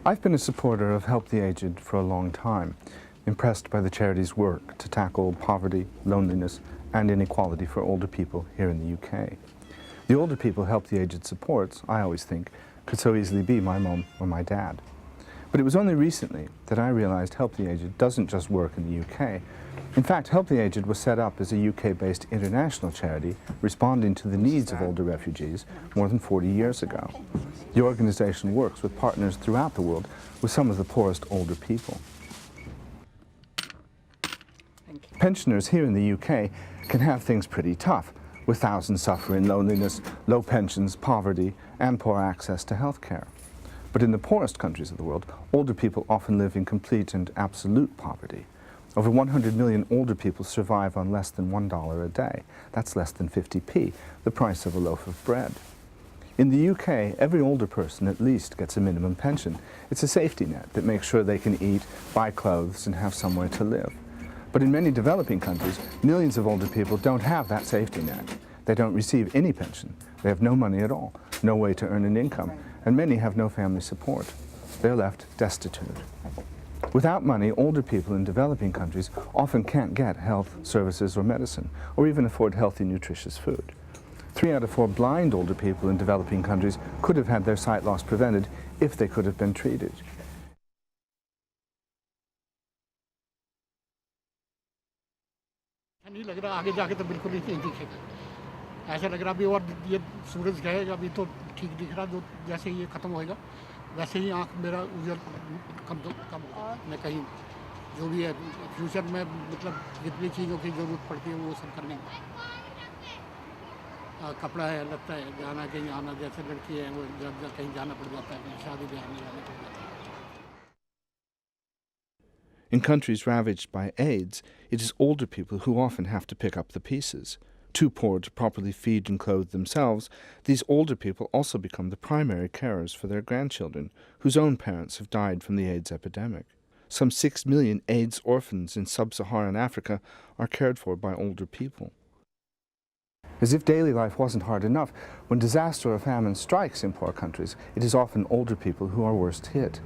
I've been a supporter of Help the Aged for a long time, impressed by the charity's work to tackle poverty, loneliness, and inequality for older people here in the UK. The older people Help the Aged supports, I always think, could so easily be my mum or my dad. But it was only recently that I realized Help the Aged doesn't just work in the UK. In fact, Help the Aged was set up as a UK-based international charity responding to the needs of older refugees more than 40 years ago. The organization works with partners throughout the world with some of the poorest older people. Pensioners here in the UK can have things pretty tough, with thousands suffering loneliness, low pensions, poverty, and poor access to health care. But in the poorest countries of the world, older people often live in complete and absolute poverty. Over 100 million older people survive on less than $1 a day. That's less than 50p, the price of a loaf of bread. In the UK, every older person at least gets a minimum pension. It's a safety net that makes sure they can eat, buy clothes, and have somewhere to live. But in many developing countries, millions of older people don't have that safety net. They don't receive any pension. They have no money at all, no way to earn an income, and many have no family support. They're left destitute. Without money, older people in developing countries often can't get health services or medicine, or even afford healthy, nutritious food. 3 out of 4 blind older people in developing countries could have had their sight loss prevented if they could have been treated. नहीं लग रहा आगे जाके तो बिल्कुल ही नहीं दिखेगा ऐसा लग रहा अभी और ये सूरज गएगा अभी तो ठीक दिख रहा जैसे ये खत्म होएगा वैसे ही आँख मेरा उजल कम मैं कहीं जो भी है फ्यूचर में मतलब जितनी चीज़ों की ज़रूरत पड़ती है वो सब करने कपड़ा है लगता है जाना कहीं आना जैसे लड़की है वो जब कहीं जाना पड़ जाता है शादी ब्याह में जाना पड़ जाता है In countries ravaged by AIDS, it is older people who often have to pick up the pieces. Too poor to properly feed and clothe themselves, these older people also become the primary carers for their grandchildren, whose own parents have died from the AIDS epidemic. Some 6 million AIDS orphans in sub-Saharan Africa are cared for by older people. As if daily life wasn't hard enough, when disaster or famine strikes in poor countries, it is often older people who are worst hit.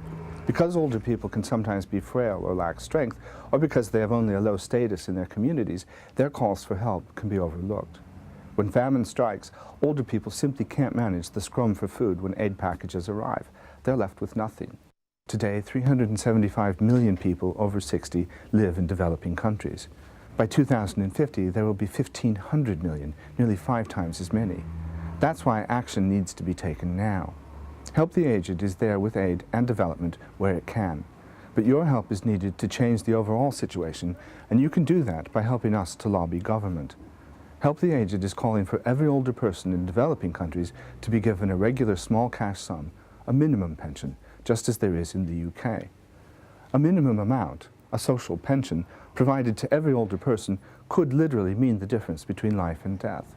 Because older people can sometimes be frail or lack strength, or because they have only a low status in their communities, their calls for help can be overlooked. When famine strikes, older people simply can't manage the scrum for food when aid packages arrive. They're left with nothing. Today, 375 million people over 60 live in developing countries. By 2050, there will be 1,500 million, nearly 5 times as many. That's why action needs to be taken now. Help the Aged is there with aid and development where it can. But your help is needed to change the overall situation, and you can do that by helping us to lobby government. Help the Aged is calling for every older person in developing countries to be given a regular small cash sum, a minimum pension, just as there is in the UK. A minimum amount, a social pension, provided to every older person could literally mean the difference between life and death.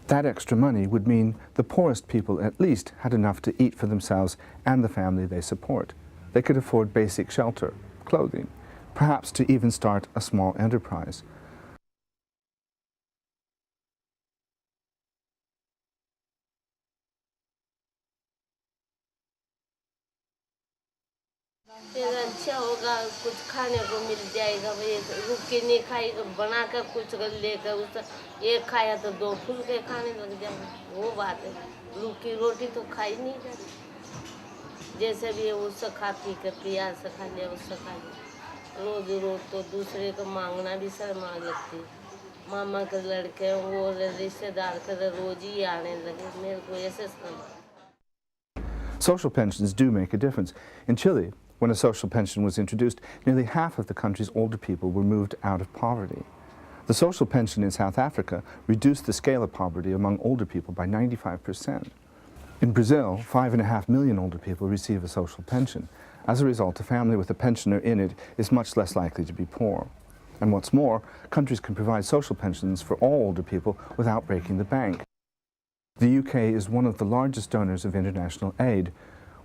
That extra money would mean the poorest people at least had enough to eat for themselves and the family they support. They could afford basic shelter, clothing, perhaps to even start a small enterprise. अच्छा होगा कुछ खाने को मिल जाएगा भाई रुक के नहीं खाएगा बनाकर कुछ लेकर उस एक खाया तो 2 फुलके खाने लग जाएगा वो बात है रुक की रोटी तो खाई नहीं जाती जैसे भी उससे खा पी कर पिया से खा लिया उससे खा लिया रोज रोज तो दूसरे को मांगना भी शर्म लगती मामा के लड़के वो रिश्तेदार के रोज ही आने लगे मेरे को ऐसे Social pensions do make a difference. In Chile, when a social pension was introduced, nearly half of the country's older people were moved out of poverty. The social pension in South Africa reduced the scale of poverty among older people by 95%. In Brazil, 5.5 million older people receive a social pension. As a result, a family with a pensioner in it is much less likely to be poor. And what's more, countries can provide social pensions for all older people without breaking the bank. The UK is one of the largest donors of international aid.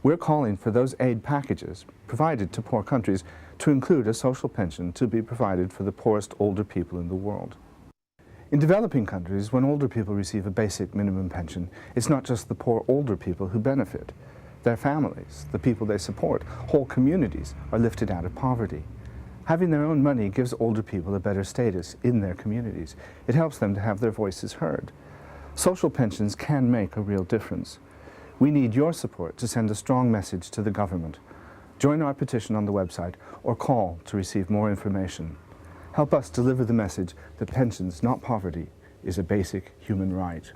We're calling for those aid packages provided to poor countries to include a social pension to be provided for the poorest older people in the world. In developing countries, when older people receive a basic minimum pension, it's not just the poor older people who benefit. their families, the people they support. Whole communities are lifted out of poverty. Having their own money gives older people a better status in their communities. It helps them to have their voices heard. Social pensions can make a real difference. We need your support to send a strong message to the government. Join our petition on the website or call to receive more information. Help us deliver the message that pensions, not poverty, is a basic human right.